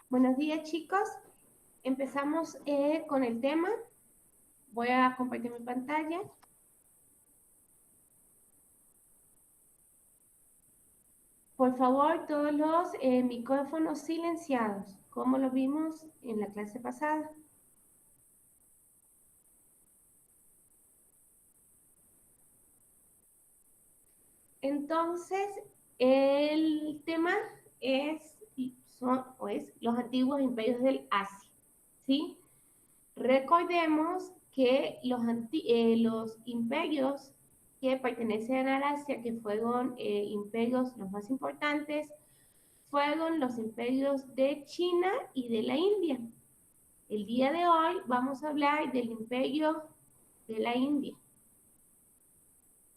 Buenos días, chicos. Empezamos con el tema. Voy a compartir mi pantalla. Por favor, todos los micrófonos silenciados, como lo vimos en la clase pasada. Entonces, el tema es los antiguos imperios del Asia, ¿sí? Recordemos que los imperios que pertenecen al Asia, que fueron imperios los más importantes, fueron los imperios de China y de la India. El día de hoy vamos a hablar del imperio de la India.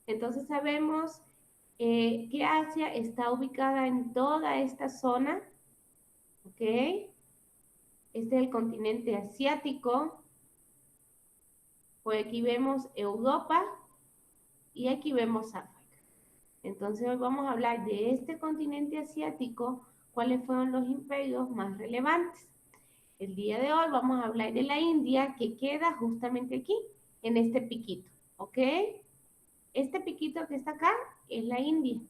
Entonces sabemos que Asia está ubicada en toda esta zona, ¿ok? Este es el continente asiático. Por aquí vemos Europa y aquí vemos África. Entonces hoy vamos a hablar de este continente asiático, cuáles fueron los imperios más relevantes. El día de hoy vamos a hablar de la India, que queda justamente aquí, en este piquito, ¿ok? Este piquito que está acá es la India.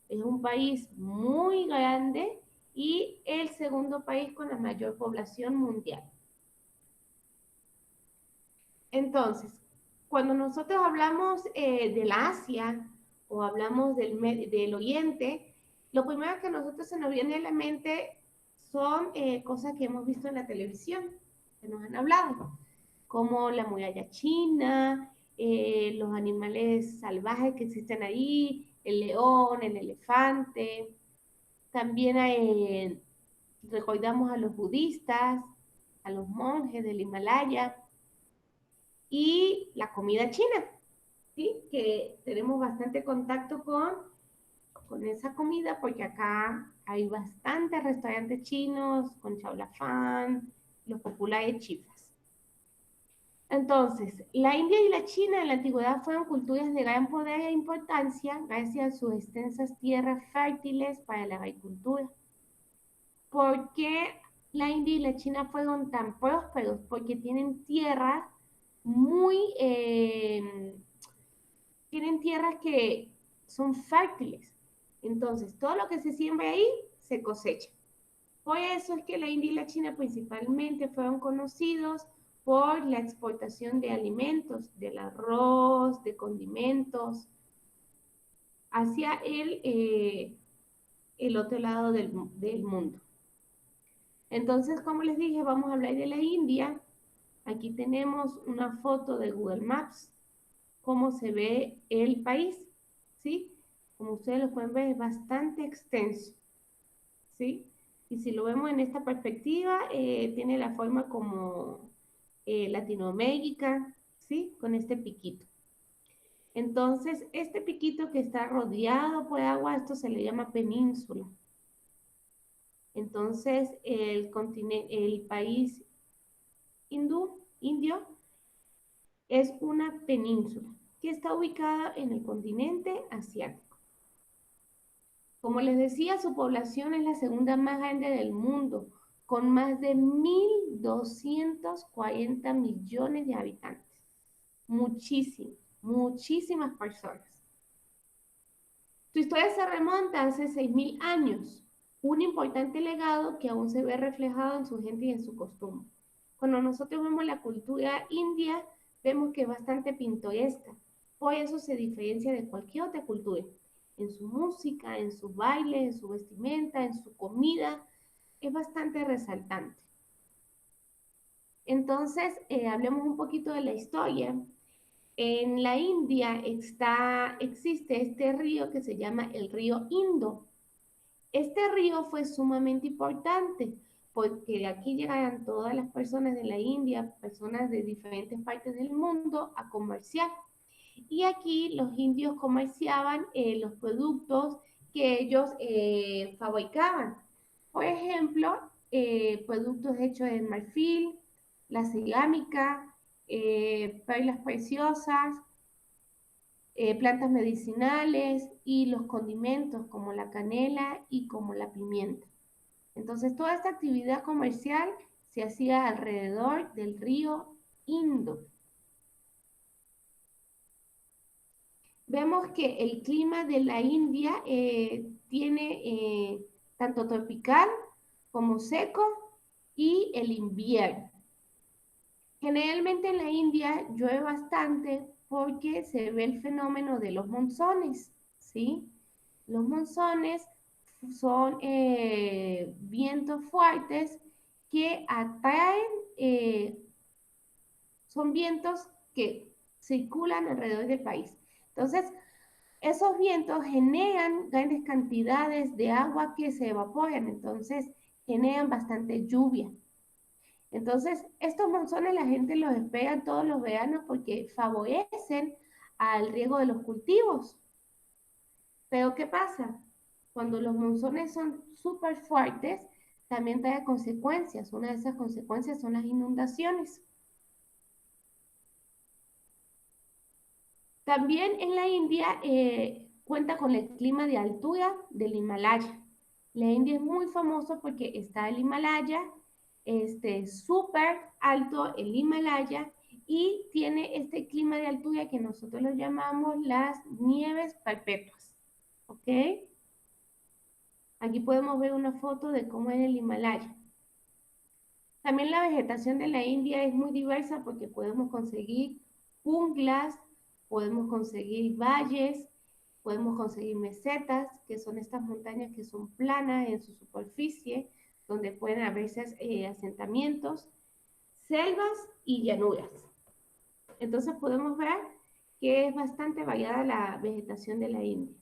Es un país muy grande y el segundo país con la mayor población mundial. Entonces, cuando nosotros hablamos del Asia o hablamos del Oriente, lo primero que a nosotros se nos viene a la mente son cosas que hemos visto en la televisión, que nos han hablado, como la muralla china, los animales salvajes que existen ahí, el león, el elefante. También recordamos a los budistas, a los monjes del Himalaya y la comida china, ¿sí? Que tenemos bastante contacto con esa comida porque acá hay bastantes restaurantes chinos con chaulafán, los populares chifas. Entonces, la India y la China en la antigüedad fueron culturas de gran poder e importancia gracias a sus extensas tierras fértiles para la agricultura. ¿Por qué la India y la China fueron tan prósperos? Porque tienen tierras muy, tienen tierras que son fértiles. Entonces, todo lo que se siembra ahí se cosecha. Por eso es que la India y la China principalmente fueron conocidos por la exportación de alimentos, del arroz, de condimentos, hacia el otro lado del mundo. Entonces, como les dije, vamos a hablar de la India. Aquí tenemos una foto de Google Maps, cómo se ve el país, ¿sí? Como ustedes lo pueden ver, es bastante extenso, ¿sí? Y si lo vemos en esta perspectiva, tiene la forma como Latinoamérica, ¿sí? Con este piquito. Entonces, este piquito que está rodeado por agua, esto se le llama península. Entonces, el país indio, es una península que está ubicada en el continente asiático. Como les decía, su población es la segunda más grande del mundo, con más de 1.240 millones de habitantes. Muchísimas personas. Su historia se remonta a hace 6.000 años, un importante legado que aún se ve reflejado en su gente y en su costumbre. Cuando nosotros vemos la cultura india, vemos que es bastante pintoresca, por eso se diferencia de cualquier otra cultura, en su música, en su baile, en su vestimenta, en su comida, es bastante resaltante. Entonces, hablemos un poquito de la historia. En la India existe este río que se llama el río Indo. Este río fue sumamente importante porque de aquí llegaban todas las personas de la India, personas de diferentes partes del mundo a comerciar. Y aquí los indios comerciaban los productos que ellos fabricaban. Por ejemplo, productos hechos de marfil, la cerámica, perlas preciosas, plantas medicinales y los condimentos como la canela y como la pimienta. Entonces, toda esta actividad comercial se hacía alrededor del río Indo. Vemos que el clima de la India tiene tanto tropical como seco y el invierno. Generalmente en la India llueve bastante porque se ve el fenómeno de los monzones, ¿sí? Los monzones son vientos fuertes que atraen, son vientos que circulan alrededor del país. Entonces, esos vientos generan grandes cantidades de agua que se evaporan, entonces generan bastante lluvia. Entonces, estos monzones la gente los espera todos los veranos porque favorecen al riego de los cultivos. Pero ¿qué pasa? Cuando los monzones son súper fuertes, también trae consecuencias. Una de esas consecuencias son las inundaciones. También en la India cuenta con el clima de altura del Himalaya. La India es muy famosa porque está el Himalaya, súper alto el Himalaya y tiene este clima de altura que nosotros lo llamamos las nieves perpetuas. ¿Ok? Aquí podemos ver una foto de cómo es el Himalaya. También la vegetación de la India es muy diversa porque podemos conseguir junglas, podemos conseguir valles, podemos conseguir mesetas, que son estas montañas que son planas en su superficie, donde pueden haberse asentamientos, selvas y llanuras. Entonces podemos ver que es bastante variada la vegetación de la India.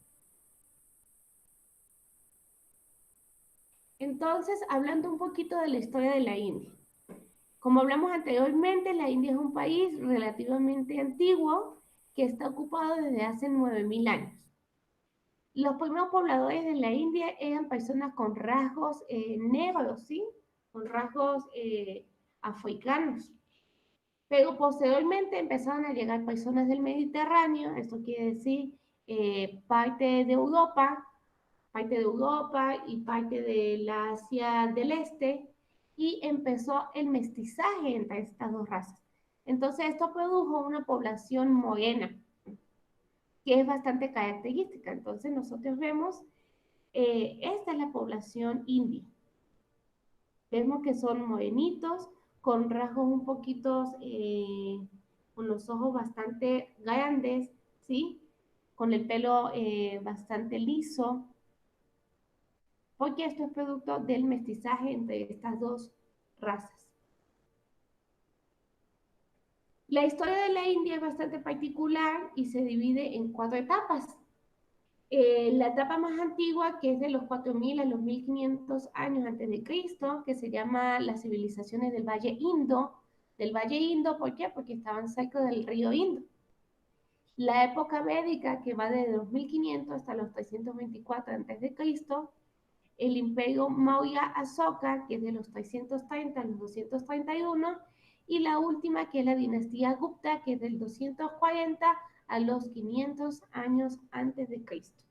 Entonces, hablando un poquito de la historia de la India. Como hablamos anteriormente, la India es un país relativamente antiguo que está ocupado desde hace 9000 años. Los primeros pobladores de la India eran personas con rasgos negros, ¿sí? Con rasgos africanos. Pero posteriormente empezaron a llegar personas del Mediterráneo, esto quiere decir parte de Europa y parte del Asia del Este, y empezó el mestizaje entre estas dos razas. Entonces esto produjo una población morena, que es bastante característica. Entonces nosotros vemos, esta es la población india. Vemos que son morenitos, con rasgos un poquito, con los ojos bastante grandes, ¿sí? Con el pelo bastante liso, porque esto es producto del mestizaje entre estas dos razas. La historia de la India es bastante particular y se divide en 4 etapas. La etapa más antigua, que es de los 4000 a los 1500 años antes de Cristo, que se llama las civilizaciones del Valle Indo. Del Valle Indo, ¿por qué? Porque estaban cerca del río Indo. La época védica, que va desde los 1500 hasta los 324 antes de Cristo. El imperio Maurya Ashoka, que es de los 330 a los 231, y la última, que es la dinastía Gupta, que es del 240 a los 500 años antes de Cristo.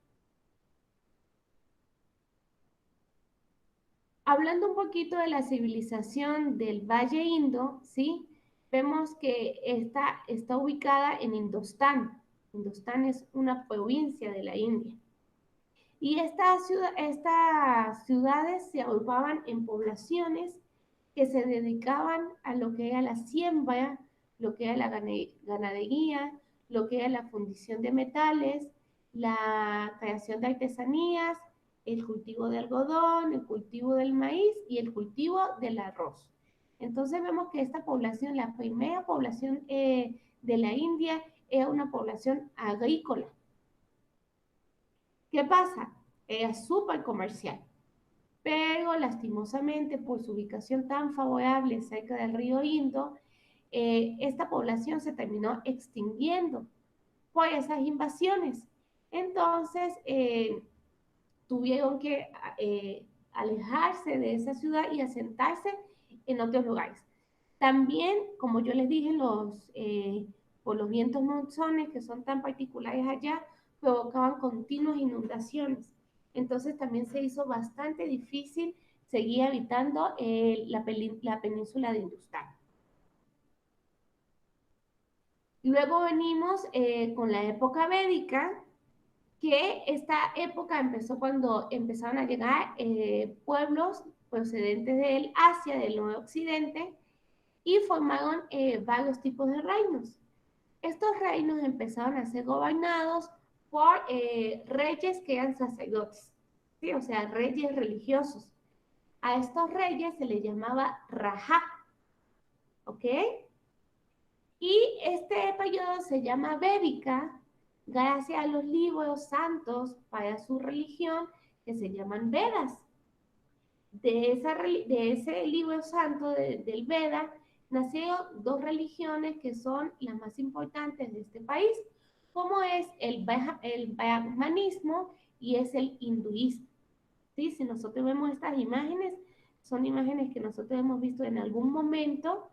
Hablando un poquito de la civilización del Valle Indo, ¿sí? Vemos que está ubicada en Indostán. Indostán es una provincia de la India. Y estas ciudades se agrupaban en poblaciones que se dedicaban a lo que era la siembra, lo que era la ganadería, lo que era la fundición de metales, la creación de artesanías, el cultivo de algodón, el cultivo del maíz y el cultivo del arroz. Entonces vemos que esta población, la primera población de la India, era una población agrícola. ¿Qué pasa? Era súper comercial, pero lastimosamente por su ubicación tan favorable cerca del río Indo, esta población se terminó extinguiendo por esas invasiones. Entonces, tuvieron que alejarse de esa ciudad y asentarse en otros lugares. También, como yo les dije, por los vientos monzones que son tan particulares allá, provocaban continuas inundaciones. Entonces también se hizo bastante difícil seguía habitando la península de Hindustán. Luego venimos con la época védica, que esta época empezó cuando empezaron a llegar pueblos procedentes del Asia, del Nuevo Occidente, y formaron varios tipos de reinos. Estos reinos empezaron a ser gobernados por reyes que eran sacerdotes, ¿sí? O sea, reyes religiosos. A estos reyes se les llamaba Raja, ¿ok? Y este periodo se llama Védica gracias a los libros santos para su religión que se llaman Vedas. De ese libro santo del Veda nacieron dos religiones que son las más importantes de este país, como es el brahmanismo y es el hinduismo. ¿Sí? Si nosotros vemos estas imágenes, son imágenes que nosotros hemos visto en algún momento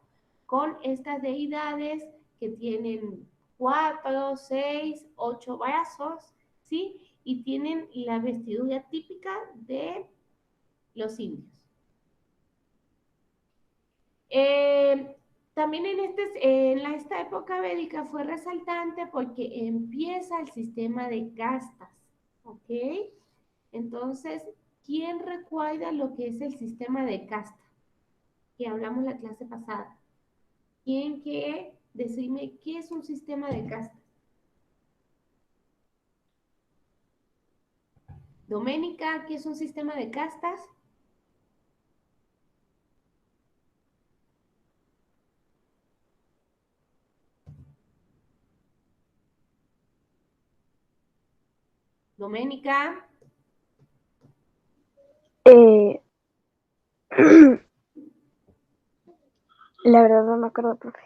con estas deidades que tienen 4, 6, 8 brazos, ¿sí? Y tienen la vestidura típica de los indios. Eh, También esta época védica fue resaltante porque empieza el sistema de castas, ¿ok? Entonces, ¿quién recuerda lo que es el sistema de casta? Que hablamos la clase pasada. ¿Quién quiere decirme qué es un sistema de castas? Doménica, ¿qué es un sistema de castas? Doménica, Eh, la verdad no me acuerdo, profe.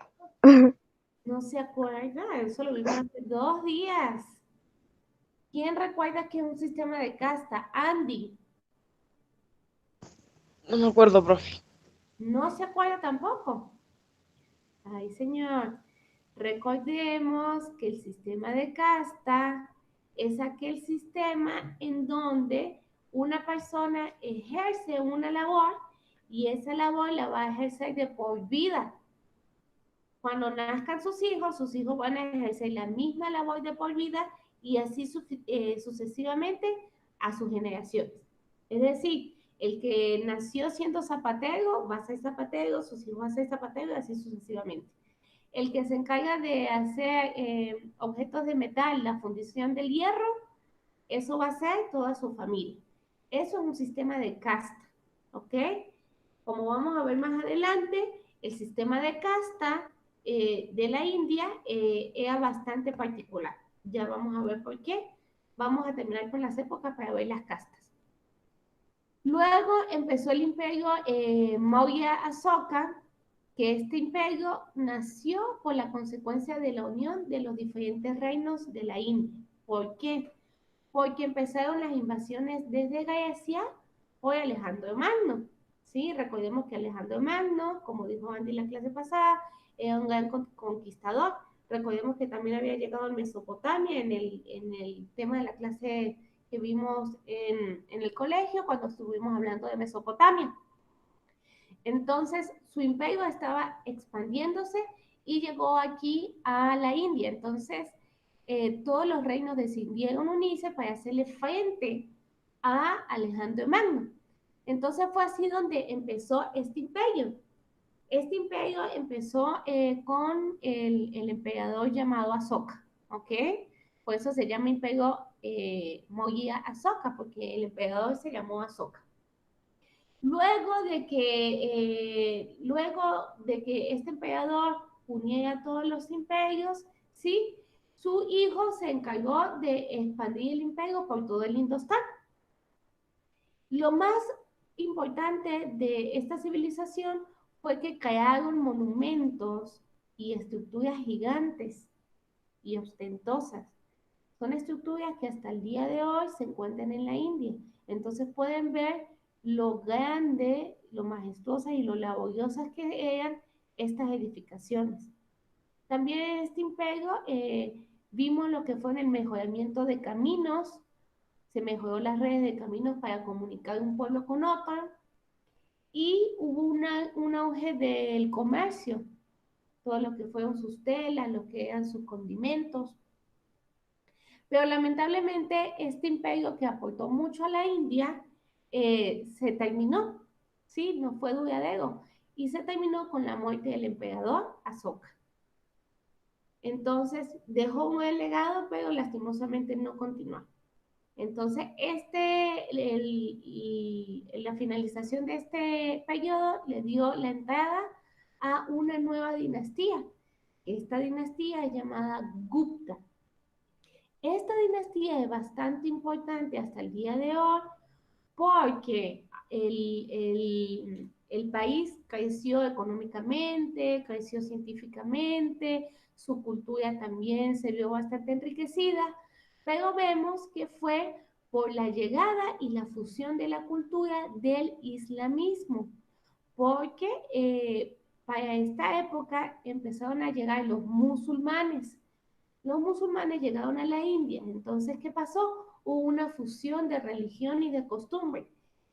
no se acuerda, eso lo vimos hace 2 días. ¿Quién recuerda qué es un sistema de casta? Andy, No me acuerdo, profe. no se acuerda tampoco. Ay, señor. Recordemos que el sistema de casta es aquel sistema en donde una persona ejerce una labor y esa labor la va a ejercer de por vida. Cuando nazcan sus hijos van a ejercer la misma labor de por vida y así sucesivamente a sus generaciones. Es decir, el que nació siendo zapatero va a ser zapatero, sus hijos van a ser zapateros y así sucesivamente. El que se encarga de hacer objetos de metal, la fundición del hierro, eso va a ser toda su familia. Eso es un sistema de casta, ¿ok? Como vamos a ver más adelante, el sistema de casta de la India era bastante particular. Ya vamos a ver por qué. Vamos a terminar con las épocas para ver las castas. Luego empezó el imperio Maurya Ashoka, que este imperio nació por la consecuencia de la unión de los diferentes reinos de la India. ¿Por qué? Porque empezaron las invasiones desde Grecia por Alejandro Magno. ¿Sí? Recordemos que Alejandro Magno, como dijo Andy en la clase pasada, era un gran conquistador. Recordemos que también había llegado a Mesopotamia en el tema de la clase que vimos en el colegio cuando estuvimos hablando de Mesopotamia. Entonces, su imperio estaba expandiéndose y llegó aquí a la India. Entonces, todos los reinos decidieron unirse para hacerle frente a Alejandro Magno. Entonces fue así donde empezó este imperio. Este imperio empezó con el emperador llamado Asoka, ¿ok? Por eso se llama imperio Maurya Ashoka, porque el emperador se llamó Asoka. Luego de que este emperador uniera todos los imperios, ¿sí? Su hijo se encargó de expandir el imperio por todo el Indostán. Lo más importante de esta civilización fue que crearon monumentos y estructuras gigantes y ostentosas. Son estructuras que hasta el día de hoy se encuentran en la India. Entonces pueden ver lo grande, lo majestuosas y lo laboriosas que eran estas edificaciones. También en este imperio vimos lo que fue el mejoramiento de caminos, se mejoró las redes de caminos para comunicar un pueblo con otro, y hubo un auge del comercio, todo lo que fueron sus telas, lo que eran sus condimentos. Pero lamentablemente este imperio que aportó mucho a la India se terminó, ¿sí? No fue duradero. Y se terminó con la muerte del emperador Asoka. Entonces dejó un buen legado, pero lastimosamente no continuó. Entonces, la finalización de este periodo le dio la entrada a una nueva dinastía. Esta dinastía es llamada Gupta. Esta dinastía es bastante importante hasta el día de hoy porque el país creció económicamente, creció científicamente, su cultura también se vio bastante enriquecida, pero vemos que fue por la llegada y la fusión de la cultura del islamismo, porque para esta época empezaron a llegar los musulmanes. Los musulmanes llegaron a la India. Entonces, ¿qué pasó? Hubo una fusión de religión y de costumbre.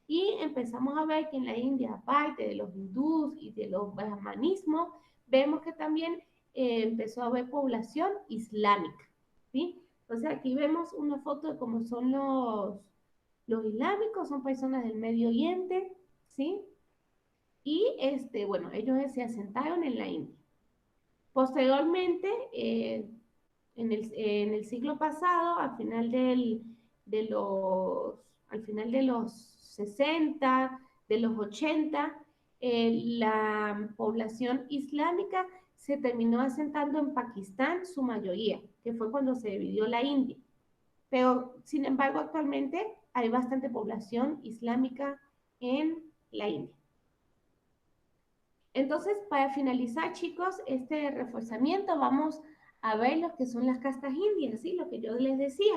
Y empezamos a ver que en la India, aparte de los hindús y de los brahmanismos, vemos que también empezó a haber población islámica. ¿Sí? Entonces, aquí vemos una foto de cómo son los islámicos, son personas del Medio Oriente, ¿sí? Y bueno, ellos se asentaron en la India. Posteriormente, en el siglo pasado, de los, al final de los 60, de los 80, la población islámica se terminó asentando en Pakistán, su mayoría, que fue cuando se dividió la India. Pero, sin embargo, actualmente hay bastante población islámica en la India. Entonces, para finalizar, chicos, este reforzamiento, vamos a ver lo que son las castas indias, ¿sí? Lo que yo les decía,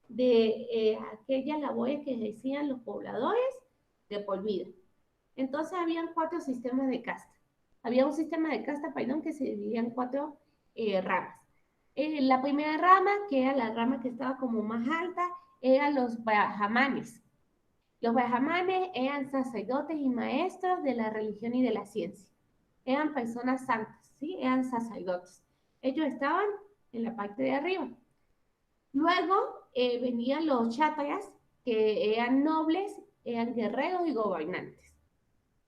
de aquellas labores que ejercían los pobladores de por vida. Entonces, habían 4 sistemas de casta. Había un sistema de casta, perdón, que se dividía en 4 ramas. La primera rama, que era la rama que estaba como más alta, eran los brahmanes. Los brahmanes eran sacerdotes y maestros de la religión y de la ciencia. Eran personas santas, ¿sí? Eran sacerdotes. Ellos estaban en la parte de arriba. Luego venían los chatras, que eran nobles, eran guerreros y gobernantes.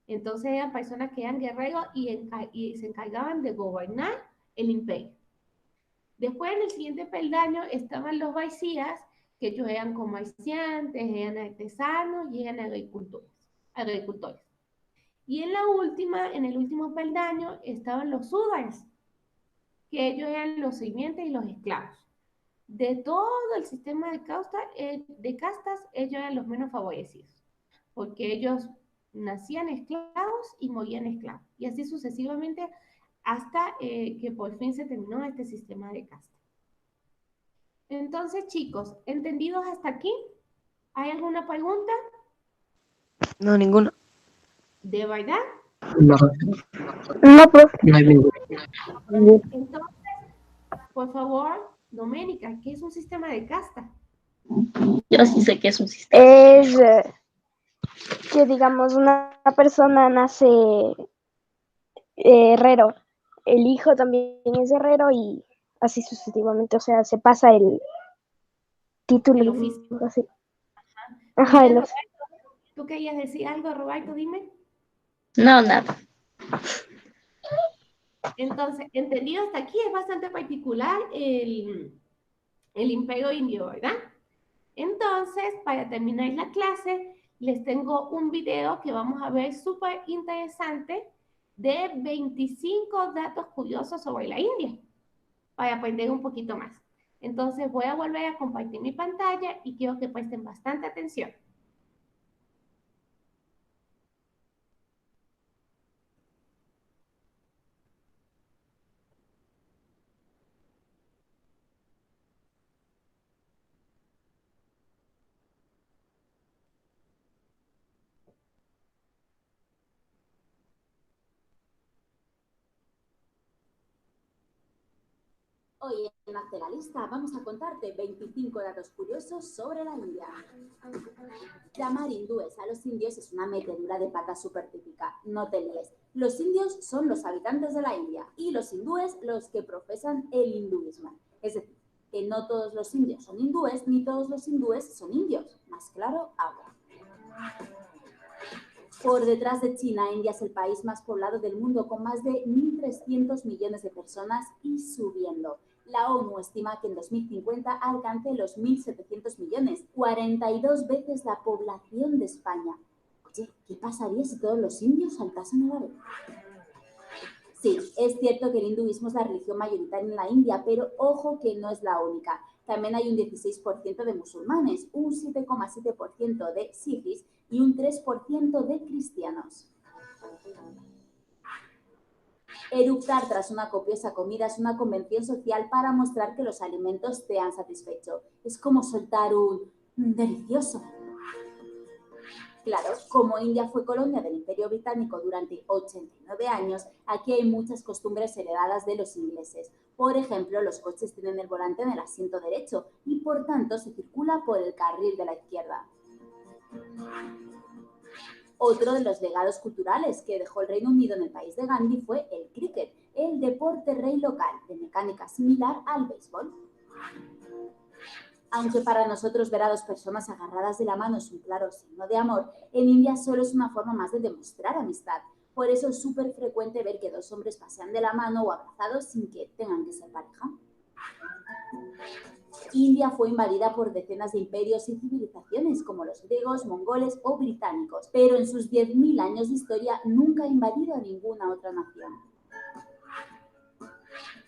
Entonces eran personas que eran guerreros y se encargaban de gobernar el imperio. Después, en el siguiente peldaño, estaban los vaisías, que ellos eran comerciantes, eran artesanos y eran agricultores. Y en el último peldaño, estaban los súdares, que ellos eran los sirvientes y los esclavos. De todo el sistema de castas, ellos eran los menos favorecidos, porque ellos nacían esclavos y morían esclavos, y así sucesivamente hasta que por fin se terminó este sistema de castas. Entonces, chicos, ¿entendidos hasta aquí? ¿Hay alguna pregunta? No, ninguno. ¿De verdad? No, No, profe. no hay ninguno. Entonces, por favor, Doménica, ¿qué es un sistema de casta? Yo sí sé que es un sistema. Es que, digamos, una persona nace herrero, el hijo también es herrero y así sucesivamente, o sea, se pasa el título, El oficio. así. Muy Ajá, bien, el Roberto. ¿Tú querías decir algo, Roberto? Dime. No, nada. Entonces, entendido hasta aquí, es bastante particular el imperio indio, ¿verdad? Entonces, para terminar la clase, les tengo un video que vamos a ver súper interesante de 25 datos curiosos sobre la India, para aprender un poquito más. Entonces, voy a volver a compartir mi pantalla y quiero que presten bastante atención. Hoy en Hazte la Lista vamos a contarte 25 datos curiosos sobre la India. Llamar hindúes a los indios es una metedura de pata súper típica, no te líes. Los indios son los habitantes de la India y los hindúes los que profesan el hinduismo. Es decir, que no todos los indios son hindúes ni todos los hindúes son indios. Más claro, agua. Por detrás de China, India es el país más poblado del mundo con más de 1.300 millones de personas y subiendo. La ONU estima que en 2050 alcance los 1.700 millones, 42 veces la población de España. Oye, ¿qué pasaría si todos los indios saltasen a la vez? Sí, es cierto que el hinduismo es la religión mayoritaria en la India, pero ojo que no es la única. También hay un 16% de musulmanes, un 7,7% de sijis y un 3% de cristianos. Eructar tras una copiosa comida es una convención social para mostrar que los alimentos te han satisfecho. Es como soltar un delicioso. Claro, como India fue colonia del Imperio Británico durante 89 años, aquí hay muchas costumbres heredadas de los ingleses. Por ejemplo, los coches tienen el volante en el asiento derecho y por tanto se circula por el carril de la izquierda. Otro de los legados culturales que dejó el Reino Unido en el país de Gandhi fue el cricket, el deporte rey local, de mecánica similar al béisbol. Aunque para nosotros ver a dos personas agarradas de la mano es un claro signo de amor, en India solo es una forma más de demostrar amistad. Por eso es súper frecuente ver que dos hombres pasean de la mano o abrazados sin que tengan que ser pareja. India fue invadida por decenas de imperios y civilizaciones como los griegos, mongoles o británicos, pero en sus 10.000 años de historia nunca ha invadido a ninguna otra nación.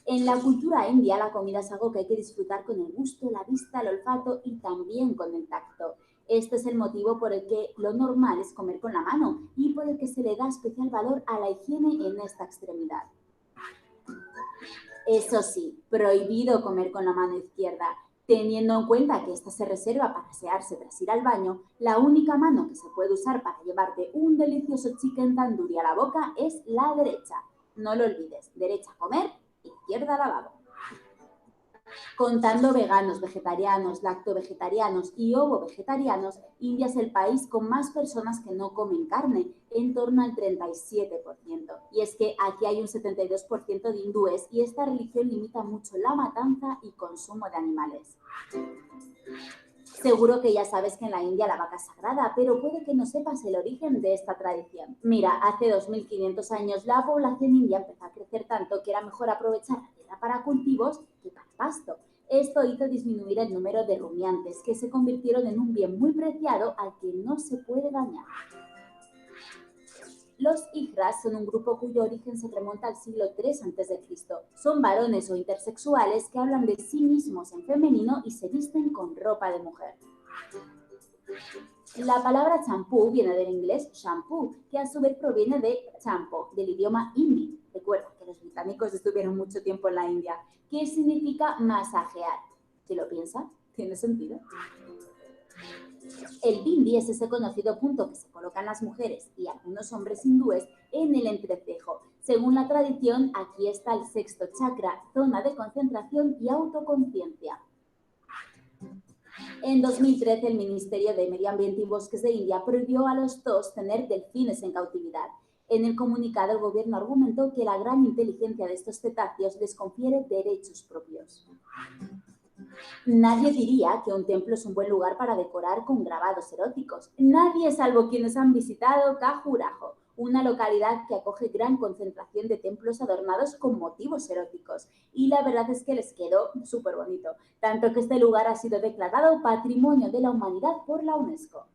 En la cultura india, la comida es algo que hay que disfrutar con el gusto, la vista, el olfato y también con el tacto. Este es el motivo por el que lo normal es comer con la mano y por el que se le da especial valor a la higiene en esta extremidad. Eso sí, prohibido comer con la mano izquierda. Teniendo en cuenta que esta se reserva para asearse tras ir al baño, la única mano que se puede usar para llevarte un delicioso chicken tandoori a la boca es la derecha. No lo olvides, derecha comer, izquierda lavabo. Contando veganos, vegetarianos, lacto-vegetarianos y ovo-vegetarianos, India es el país con más personas que no comen carne, en torno al 37%. Y es que aquí hay un 72% de hindúes y esta religión limita mucho la matanza y consumo de animales. Seguro que ya sabes que en la India la vaca es sagrada, pero puede que no sepas el origen de esta tradición. Mira, hace 2.500 años la población india empezó a crecer tanto que era mejor aprovechar la tierra para cultivos que para pasto. Esto hizo disminuir el número de rumiantes, que se convirtieron en un bien muy preciado al que no se puede dañar. Los hijras son un grupo cuyo origen se remonta al siglo III a.C. Son varones o intersexuales que hablan de sí mismos en femenino y se visten con ropa de mujer. La palabra champú viene del inglés shampoo, que a su vez proviene de champo, del idioma hindi. Recuerda que los británicos estuvieron mucho tiempo en la India, que significa masajear. ¿Te lo piensas? ¿Tiene sentido? El bindi es ese conocido punto que se colocan las mujeres y algunos hombres hindúes en el entrecejo. Según la tradición, aquí está el sexto chakra, zona de concentración y autoconciencia. En 2013, el Ministerio de Medio Ambiente y Bosques de India prohibió a los zoos tener delfines en cautividad. En el comunicado, el gobierno argumentó que la gran inteligencia de estos cetáceos les confiere derechos propios. Nadie diría que un templo es un buen lugar para decorar con grabados eróticos. Nadie, salvo quienes han visitado Khajuraho, una localidad que acoge gran concentración de templos adornados con motivos eróticos. Y la verdad es que les quedó súper bonito, tanto que este lugar ha sido declarado Patrimonio de la Humanidad por la UNESCO.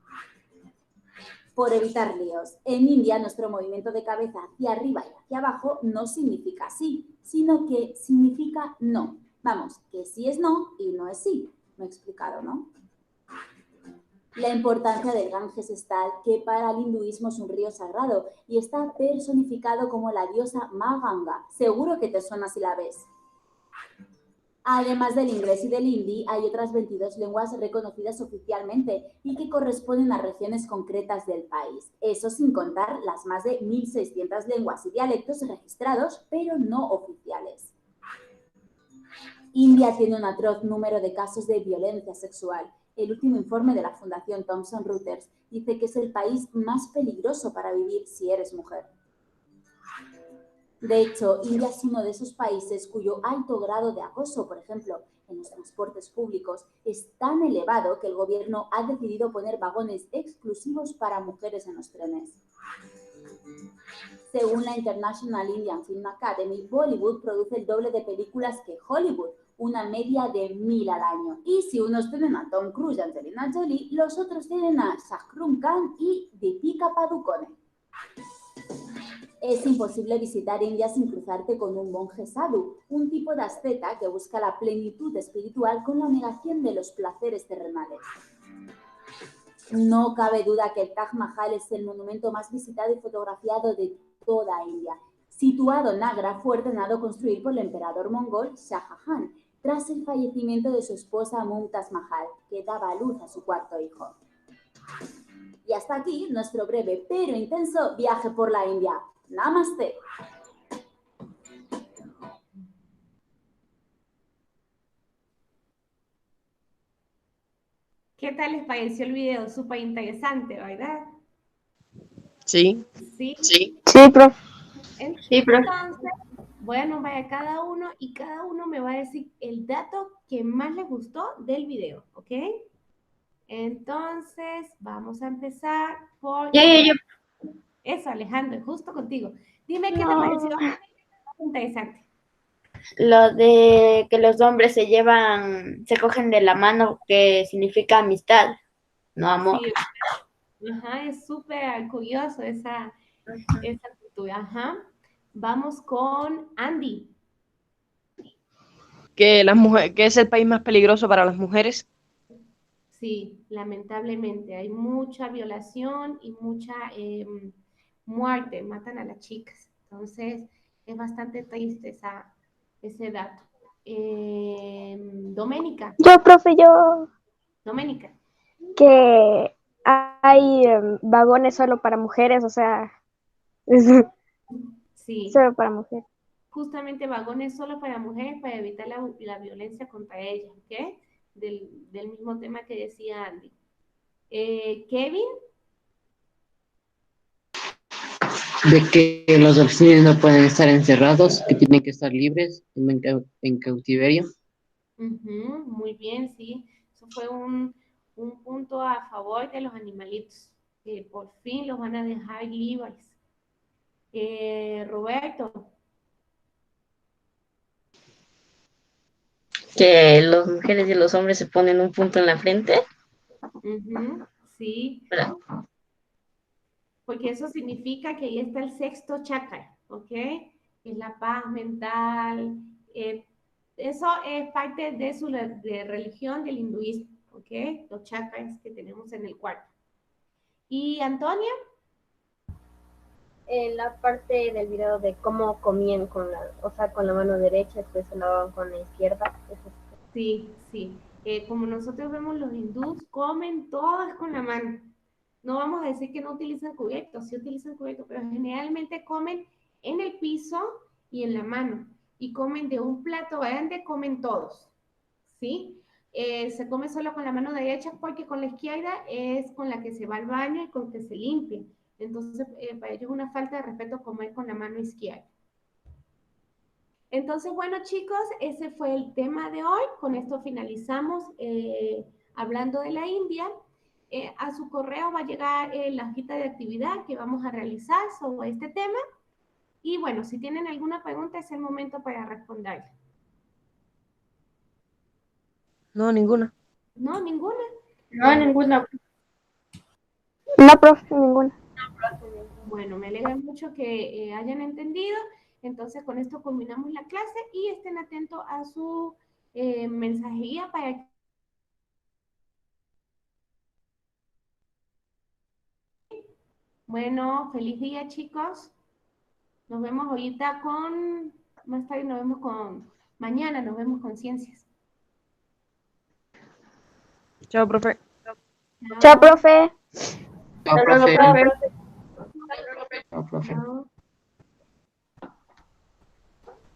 Por evitar líos, en India nuestro movimiento de cabeza hacia arriba y hacia abajo no significa sí, sino que significa no. Vamos, que sí es no y no es sí. Me he explicado, ¿no? La importancia del Ganges es tal que para el hinduismo es un río sagrado y está personificado como la diosa Ma Ganga. Seguro que te suena si la ves. Además del inglés y del hindi, hay otras 22 lenguas reconocidas oficialmente y que corresponden a regiones concretas del país. Eso sin contar las más de 1.600 lenguas y dialectos registrados, pero no oficiales. India tiene un atroz número de casos de violencia sexual. El último informe de la Fundación Thomson Reuters dice que es el país más peligroso para vivir si eres mujer. De hecho, India es uno de esos países cuyo alto grado de acoso, por ejemplo, en los transportes públicos, es tan elevado que el gobierno ha decidido poner vagones exclusivos para mujeres en los trenes. Según la International Indian Film Academy, Bollywood produce el doble de películas que Hollywood, una media de 1000 al año. Y si unos tienen a Tom Cruise y Angelina Jolie, los otros tienen a Shah Rukh Khan y Deepika Padukone. Es imposible visitar India sin cruzarte con un monje sadhu, un tipo de asceta que busca la plenitud espiritual con la negación de los placeres terrenales. No cabe duda que el Taj Mahal es el monumento más visitado y fotografiado de toda India. Situado en Agra, fue ordenado construir por el emperador mongol Shah Jahan, tras el fallecimiento de su esposa Mumtaz Mahal, que daba a luz a su cuarto hijo. Y hasta aquí nuestro breve pero intenso viaje por la India. Namaste. ¿Qué tal les pareció el video? Súper interesante, ¿verdad? Sí. Sí. Sí. Sí, profe. Sí, profe. Entonces, bueno, vaya cada uno y cada uno me va a decir el dato que más les gustó del video, ¿ok? Entonces, vamos a empezar por... Ya. Eso, Alejandro, justo contigo. Dime qué te No. pareció interesante. Lo de que los hombres se cogen de la mano, que significa amistad, no amor. Sí, ajá, es súper curioso esa cultura, ajá. Vamos con Andy. Que que es el país más peligroso para las mujeres. Sí, lamentablemente hay mucha violación y mucha muerte, matan a las chicas. Entonces, es bastante triste ese dato. Doménica, Yo, profe, Doménica. que hay vagones solo para mujeres, o sea, Sí, solo para mujeres. justamente vagones solo para mujeres para evitar la violencia contra ellas, ¿ok? Del mismo tema que decía Andy. Kevin, De que los delfines no pueden estar encerrados, que tienen que estar libres en cautiverio. muy bien, sí. Eso fue un punto a favor de los animalitos, que por fin los van a dejar libres. Roberto, Que las mujeres y los hombres se ponen un punto en la frente. sí, ¿Verdad? porque eso significa que ahí está el sexto chakra, ¿ok? Es la paz mental. Eso es parte de religión del hinduismo, ¿ok? Los chakras que tenemos en el cuerpo. ¿Y Antonia? En la parte del video de cómo comían con la mano derecha, después se lavaban con la izquierda. Eso Sí, sí. Como nosotros vemos, los hindús comen todas con la mano. No vamos a decir que no utilizan cubiertos, sí utilizan cubiertos, pero generalmente comen en el piso y en la mano. Y comen de un plato grande, comen todos, ¿sí? Se come solo con la mano derecha porque con la izquierda es con la que se va al baño y con que se limpia. Entonces, para ellos es una falta de respeto comer con la mano izquierda. Entonces, bueno, chicos, ese fue el tema de hoy. Con esto finalizamos hablando de la India. A su correo va a llegar la hojita de actividad que vamos a realizar sobre este tema. Y bueno, si tienen alguna pregunta, es el momento para responder. No, ninguna. ¿No? ¿Ninguna? No, ninguna. No, profe, ninguna. Bueno, me alegra mucho que hayan entendido. Entonces, con esto culminamos la clase y estén atentos a su mensajería para que... Bueno, feliz día, chicos. Nos vemos ahorita más tarde mañana nos vemos con ciencias. Chao, profe. Chao, profe. Chao, profe. Chao, profe. Chao.